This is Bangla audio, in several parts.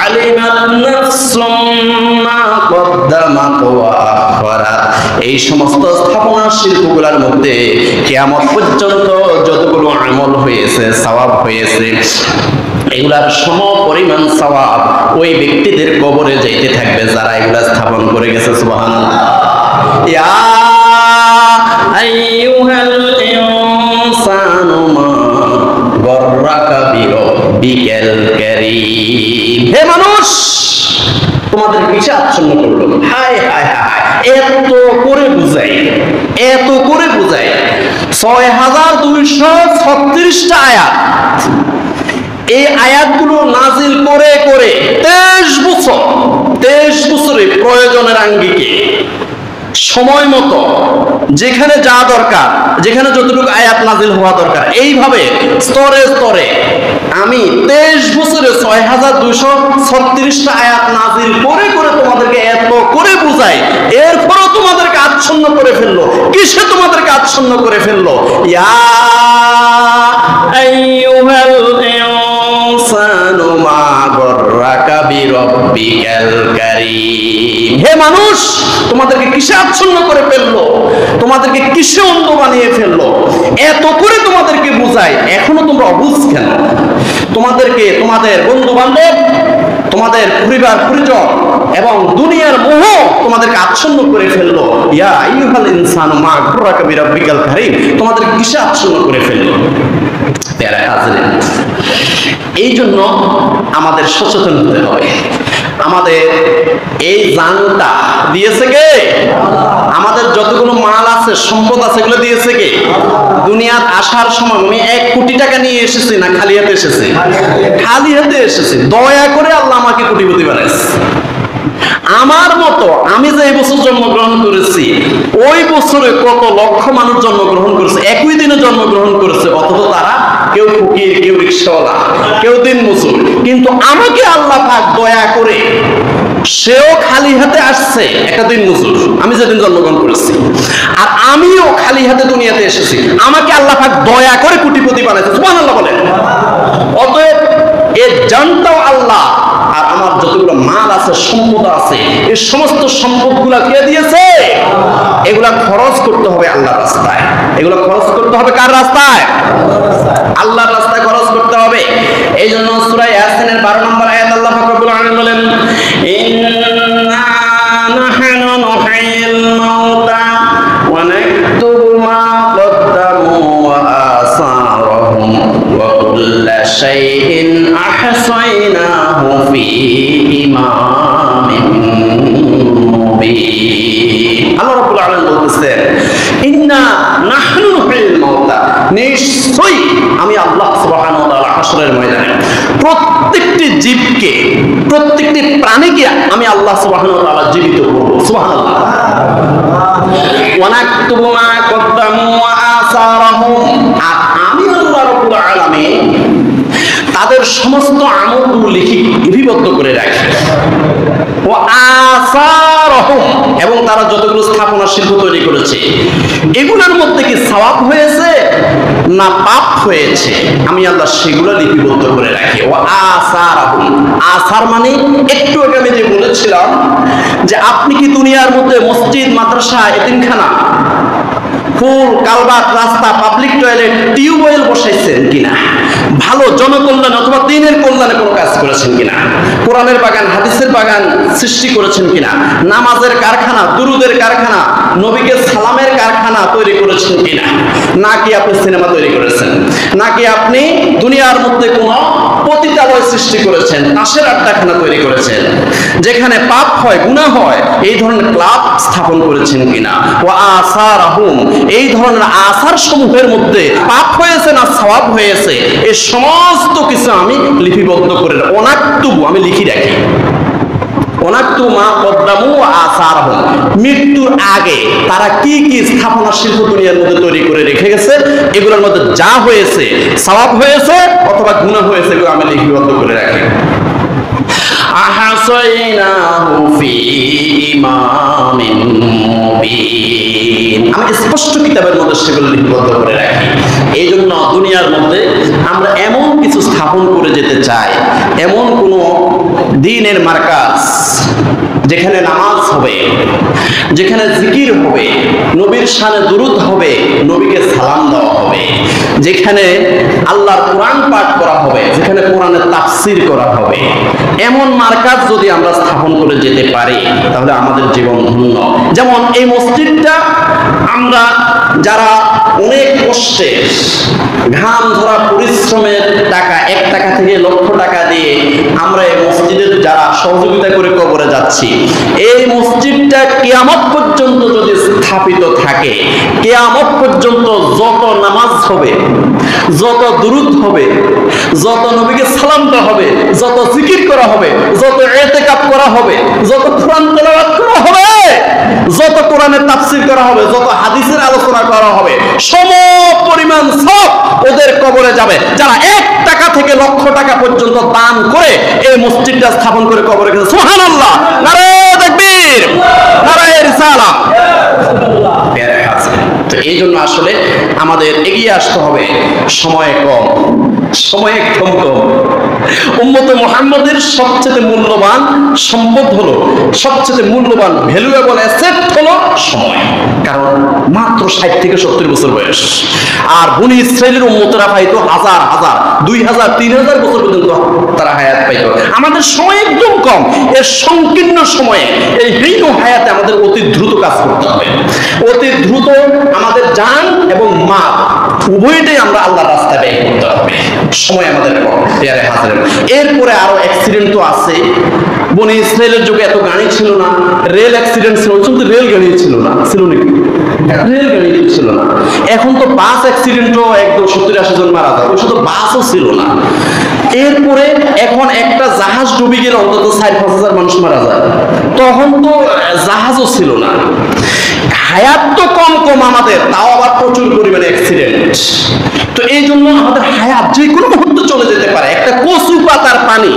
আলিমাত নাফসুম মা কদ্দামাত ওয়া আখরাত। এই সমস্ত স্থাপনা শিল্পগুলোর মধ্যে কিয়ামত পর্যন্ত যতগুলো আমল হয়েছে, সওয়াব হয়েছে, এগুলার সম পরিমাণ সওয়াব ওই ব্যক্তিদের কবরে যাইতে থাকবে যারা এগুলা স্থাপন করে গেছে। সুবহানাল্লাহ। ইয়া আইয়ুহাল ইনসানু মা গররাকা বিরব্বিকাল কারীম। হে মানুষ, তোমাদের কিসে আচ্ছন্ন করলো? হায় হায় হায়, এত করে বুঝাই, এত করে বুঝাই। ৬,২৩৬টা আয়াত, এই আয়াতগুলো নাজিল করে করে 23 বছরে প্রয়োজনের আঙ্গিকে সময় মতো যেখানে যা দরকার, যেখানে যতটুকু আয়াত নাজিল হওয়া দরকার, এইভাবে স্তরে স্তরে আমি 23 বছরে ৬,২৩৬টা আয়াত নাজিল করে করে তোমাদেরকে এত করে বুঝাই, এরপরও তোমাদেরকে আচ্ছন্ন করে ফেললো। কিসে তোমাদেরকে আচ্ছন্ন করে ফেললো? ইয়া আইয়ুহাল ইনসানু মা গররাকা বিরব্বিকাল কারীম। হে মানুষ, তোমাদেরকে কিসে আচ্ছন্ন করে ফেললো? তোমাদেরকে কিসে অন্ধ বানিয়ে ফেললো? এত করে তোমাদেরকে বুঝাই, এখনো তোমরা অবুঝ কেন? তোমাদেরকে তোমাদের বন্ধু বান্ধব, তোমাদের পরিবার পরিজন এবং দুনিয়ার মোহ তোমাদেরকে আচ্ছন্ন করে ফেললো। ইয়া আইয়ুহাল ইনসানু মা গররাকা বিরব্বিকাল কারীম, তোমাদেরকে কিসে আচ্ছন্ন করে ফেললো? প্যারা হাজরিন, এই জন্য আমাদের সচেতন হতে হবে। আমাদের এই জানটা দিয়েছে কে? আমাদের যতগুলো মাল আছে, সম্পদ আছে, এগুলো দিয়েছে কে? দুনিয়ার আসার সময় আমি 1 কোটি টাকা নিয়ে এসেছি না খালি হাতে এসেছি? খালি হাতে এসেছি। দয়া করে আল্লাহ আমাকে কোটিপতি বানাইছে। আমার মতো আমি যে এই বছর জন্মগ্রহণ করেছি, ওই বছরে কত লক্ষ মানুষ জন্মগ্রহণ করেছে, একই দিনে জন্মগ্রহণ করেছে, অথচ তারা কেউ ফকির, কেউ রিকশাওয়ালা, কেউ দিনমজুর। কিন্তু আমাকে আল্লাহ পাক দয়া করে, সেও খালি হাতে আসছে, একটা দিনমজুর, আমি যেদিন জন্মগ্রহণ করেছি, আর আমিও খালি হাতে দুনিয়াতে এসেছি, আমাকে আল্লাহ পাক দয়া করে কোটিপতি বানাইছে। সুবহানাল্লাহ বলেন। অতএব এর জানটাও আল্লাহ, আর আমার যতগুলো মাল আছে, সম্পদ আছে, এই সমস্ত সম্পদগুলা কে দিয়েছে? এগুলা খরচ করতে হবে আল্লাহর রাস্তায়। এগুলো খরচ করতে হবে কার রাস্তায়? আল্লাহর রাস্তায় খরচ করতে হবে। এই জন্য সূরা ইয়াসিনের 12 নম্বর আয়াত আল্লাহ পাক রব্বুল আলামিন বলেন, ইন্না নাহনু নুহয়িল মাউতা ওয়া নাকতুবু মা কদ্দামু ওয়া আসারহুম ওয়া কুল্লা শাইইন আহসাইনাহু ফি ইমামিন মুবিন। আল্লাহ রাব্বুল আলামিন বলতেছেন, ইন্না নাহনু নুহয়িল মাউতা, নিশ্চয়ই আমি আল্লাহ সুবহানাহু ওয়া তাআলা হাশরের ময়দানে প্রত্যেকটি জীবকে, প্রত্যেকটি প্রাণীকে আমি আল্লাহ সুবহানাহু ওয়া তাআলা জীবিত করব। সুবহানাল্লাহ। ওয়া নাকতুবু মা কদ্দামু ওয়া আসারহুম, আর আমি আল্লাহ রাব্বুল আলামিন তাদের সমস্ত আমলগুলো লিপিবদ্ধ করে রাখি। ওয়া আসারহুম, এবং তারা যতগুলো স্থাপনা শিল্প তৈরি করেছে, এগুলোর মধ্যে কি সওয়াব হয়েছে না পাপ হয়েছে, আমি আল্লাহ সেগুলো লিপিবদ্ধ করে রাখি। ওয়া আসারহুম, আসার মানে একটু আগে আমি যে বলেছিলাম যে আপনি কি দুনিয়ার মধ্যে মসজিদ, মাদ্রাসা, এতিমখানা, ফুল, কালভার্ট, রাস্তা, পাবলিক টয়লেট, টিউবওয়েল বসাইছেন কিনা? ভালো জনকল্যাণ অথবা দ্বীনের কল্যাণে কোনো কাজ করেছেন কিনা? কোরআনের বাগান, হাদিসের বাগান সৃষ্টি করেছেন কিনা? নামাজের কারখানা, দুরুদের কারখানা, নবীকে সালামের কারখানা তৈরি করেছেন কিনা? নাকি আপনি সিনেমা তৈরি করেছেন? নাকি আপনি দুনিয়ার মধ্যে কোনো পতিতালয় সৃষ্টি করেছেন, তাসের আড্ডাখানা তৈরি করেছেন, যেখানে পাপ হয়, গুনাহ হয়, এই ধরনের ক্লাব স্থাপন করেছেন কিনা? ওয়া আসারহুম, এই ধরনের আসার সমূহের মধ্যে পাপ হয়েছে না সওয়াব হয়েছে, এই সমস্ত কিছু আমি লিপিবদ্ধ করে, অনাক্তুবু, আমি লিখি রাখি। অনাক্তু মা কদ্দামু ওয়া আসারহুম, মৃত্যুর আগে তারা কি কি স্থাপনা শিল্প দুনিয়ার মধ্যে তৈরি করে রেখে গেছে, এগুলোর মধ্যে যা হয়েছে, সওয়াব হয়েছে অথবা গুনাহ হয়েছে, এগুলো আমি লিপিবদ্ধ করে রাখি। আহসাইনাহু ফি ইমামিন মুবিন, আমি স্পষ্ট কিতাবের মধ্যে সেগুলো লিপিবদ্ধ করে রাখি। এই জন্য দুনিয়ার মধ্যে আমরা এমন কিছু স্থাপন করে যেতে চাই, এমন কোনো দ্বীনের মার্কাজ, যেখানে নামাজ হবে, যেখানে জিকির হবে, নবীর শানে দুরূদ হবে, নবীকে সালাম দেওয়া হবে, যেখানে আল্লাহর কোরআন পাঠ করা হবে, যেখানে কোরআনের তাফসীর করা হবে, এমন মার্কাজ যদি আমরা স্থাপন করে যেতে পারি তাহলে আমাদের জীবন ধন্য। যেমন এই মসজিদটা আমরা যারা অনেক কষ্টে ঘাম ধরা পরিশ্রমের টাকা, 1 টাকা থেকে লক্ষ টাকা দিয়ে আমরা এই মসজিদের যারা সহযোগিতা করে কবরে যাচ্ছি, এই মসজিদটা কিয়ামত পর্যন্ত যদি স্থাপিত থাকে, কিয়ামত পর্যন্ত যত নামাজ হবে, যত দুরূদ হবে, যত নবীকে সালাম দেওয়া হবে, যত জিকির করা হবে, যত ইতিকাফ করা হবে, যত কোরআন তেলাওয়াত করা হবে, যত কোরআনের তাফসীর করা হবে, যত হাদিসের আলোচনা করা হবে, সম পরিমাণ সব ওদের কবরে যাবে যারা 1 টাকা থেকে লক্ষ টাকা পর্যন্ত দান করে এই মসজিদটা স্থাপন করে কবরে গেছে। সুবহানাল্লাহ, নারে তাকবীর, নারে রিসালাত। তো এই জন্য আসলে আমাদের এগিয়ে আসতে হবে। সময় কম, সময় একদম কম। উম্মতে মুহাম্মাদের সবচেয়ে মূল্যবান সম্পদ হলো, সবচেয়ে মূল্যবান ভ্যালুয়েবল অ্যাসেট হলো সময়। কারণ মাত্র 60 থেকে 70 বছর বয়স, আর বনি ইসরাইলের উম্মতরা পাইতো হাজার হাজার, 2000 3000 বছর পর্যন্ত তারা হায়াত পাইতো। আমাদের সময় একদম কম। এর সংকীর্ণ সময়ে এই হীন হায়াতে আমাদের অতি দ্রুত কাজ করতে হবে। অতি দ্রুত আমাদের জান এবং মাল উভয়টাই আমরা আল্লাহর রাস্তায় ব্যয় করতে হবে। সময় আমাদের কম। এরপরে আরো অ্যাক্সিডেন্ট তো আছে। বনি ইসরাইলের যুগে এত গাড়ি ছিল না, রেল অ্যাক্সিডেন্ট ছিল, শুধু রেল গাড়ি ছিল না, ছিল নাকি? রেল গাড়ি ছিল না। এখন তো বাস অ্যাক্সিডেন্টও একদম 70-80 জন মারা যায়, শুধু বাসও ছিল না। এরপরে এখন একটা জাহাজ ডুবে গেলে অন্তত 4-5 হাজার মানুষ মারা যায়, তখন তো জাহাজও ছিল না। হায়াত তো কম কম আমাদের, তাও আবার প্রচুর পরিমাণে অ্যাক্সিডেন্ট। তো এই জন্য আমাদের হায়াত যে কোনো মুহূর্তে চলে যেতে পারে। একটা কচু পাতার পানি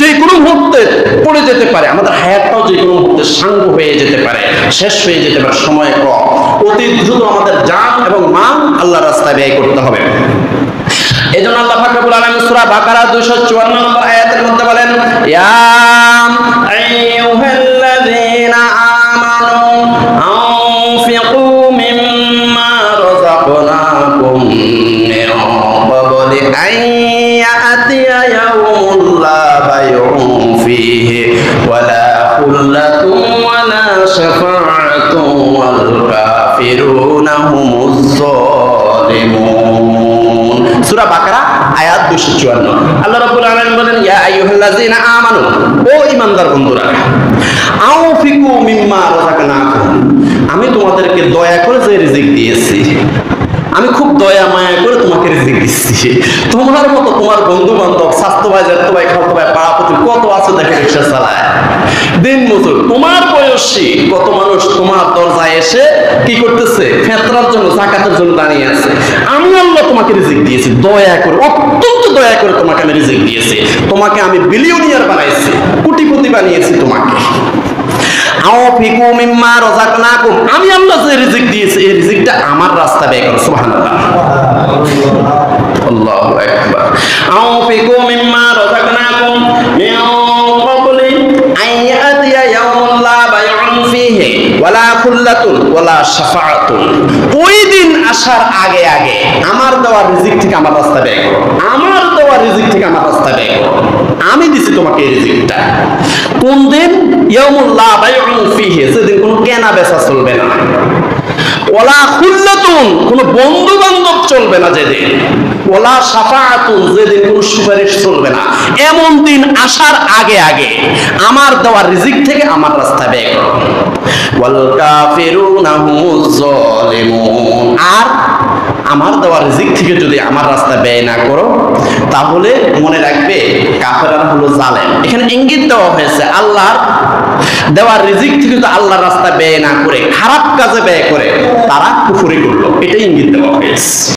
যে কোনো মুহূর্তে পড়ে যেতে পারে। আমাদের হায়াতটাও যে কোনো মুহূর্তে সাঙ্গ হয়ে যেতে পারে, শেষ হয়ে যেতে পারে। সময় কম, অতি দ্রুত আমাদের জান এবং মাল আল্লাহর রাস্তায় ব্যয় করতে হবে। এজন্য আল্লাহ পাক রব্বুল আলামিন সূরা বাকারা 254 নম্বর আয়াতের মধ্যে বলেন, ইয়া আইয়ুহাল্লাযীনা আমানু আনফিকু মিম্মা রাযাকনাকুম মিন ক্বাবলি আন ইয়াতিয়া ইয়াউমুন লা বাইউন ফীহি ওয়ালা খুল্লাতুন ওয়ালা শাফাআতুন ওয়াল কাফিরুনা হুমুজ যালিমুন। সূরা বাকারা আয়াত 254। আল্লাহ রাব্বুল আলামিন বলেন, ইয়া আইয়ুহাল্লাযীনা আমানু, ও ঈমানদার বন্ধুরা, আনফিকু মিম্মা রাযাকনাকুম, আমি তোমাদেরকে দয়া করে যে রিজিক দিয়েছি, আমি খুব দয়া মায়া করে তোমাকে রিজিক দিচ্ছি। তোমার মতো তোমার বন্ধু বান্ধব, স্বাস্থ্য ভাই, জ্যাঠতো ভাই, খালাতো ভাই, পাড়াপতি কত আছে দেখে রিকশা চালায়, দিন মজুর। তোমার বয়সী কত মানুষ তোমার দরজায় এসে কি করতেছে? ফেতরার জন্য, যাকাতের জন্য দাঁড়িয়ে আছে। আমি আল্লাহ তোমাকে রিজিক দিয়েছি দয়া করে, অত্যন্ত দয়া করে তোমাকে আমি রিজিক দিয়েছি। তোমাকে আমি বিলিয়নিয়ার বানাইছি, কোটিপতি বানিয়েছি তোমাকে। আনফিকু মিম্মা রাযাকনাকুম, আমি আল্লাহ যে রিজিক দিয়েছি এই রিজিকটা আমার রাস্তায় ব্যয় করো। সুবহানাল্লাহ, আল্লাহু আকবার। আনফিকু মিম্মা রাযাকনাকুম মিন ক্বাবলি আন ইয়াতিয়া ইয়াউমুন লা বাইউন ফীহি ওয়ালা খুল্লাতুন ওয়ালা শাফাআতুন, ওই দিন আসার আগে আগে আমার দেওয়া রিজিক থেকে আমার রাস্তায় ব্যয় করো। আমার দেওয়া রিজিক থেকে আমার রাস্তায় ব্যয় করো। আমি দিছি তোমাকে এই রিজিকটা। কোন দিন? ইয়াউমুল লা বাইউন ফীহি, সেদিন কোনো কেনা বেচা চলবে না। ওয়ালা খুল্লাতুন, কোনো বন্ধু বান্ধব চলবে না যেদিন। ওয়ালা শাফাআতুন, যেদিন কোনো সুপারিশ চলবে না। এমন দিন আসার আগে আগে আমার দেওয়া রিজিক থেকে আমার রাস্তায় ব্যয় করো। ওয়াল কাফিরুনা হুমুজ যালিমুন, আর আমার দেওয়া রিজিক থেকে যদি আমার রাস্তায় ব্যয় না করো তাহলে মনে রাখবে কাফেররা হলো জালেম। এখানে ইঙ্গিত দেওয়া হয়েছে আল্লাহর দেওয়া রিজিক থেকে যদি আল্লাহর রাস্তায় ব্যয় না করে খারাপ কাজে ব্যয় করে তারা কুফরি করলো, এটাই ইঙ্গিত দেওয়া হয়েছে।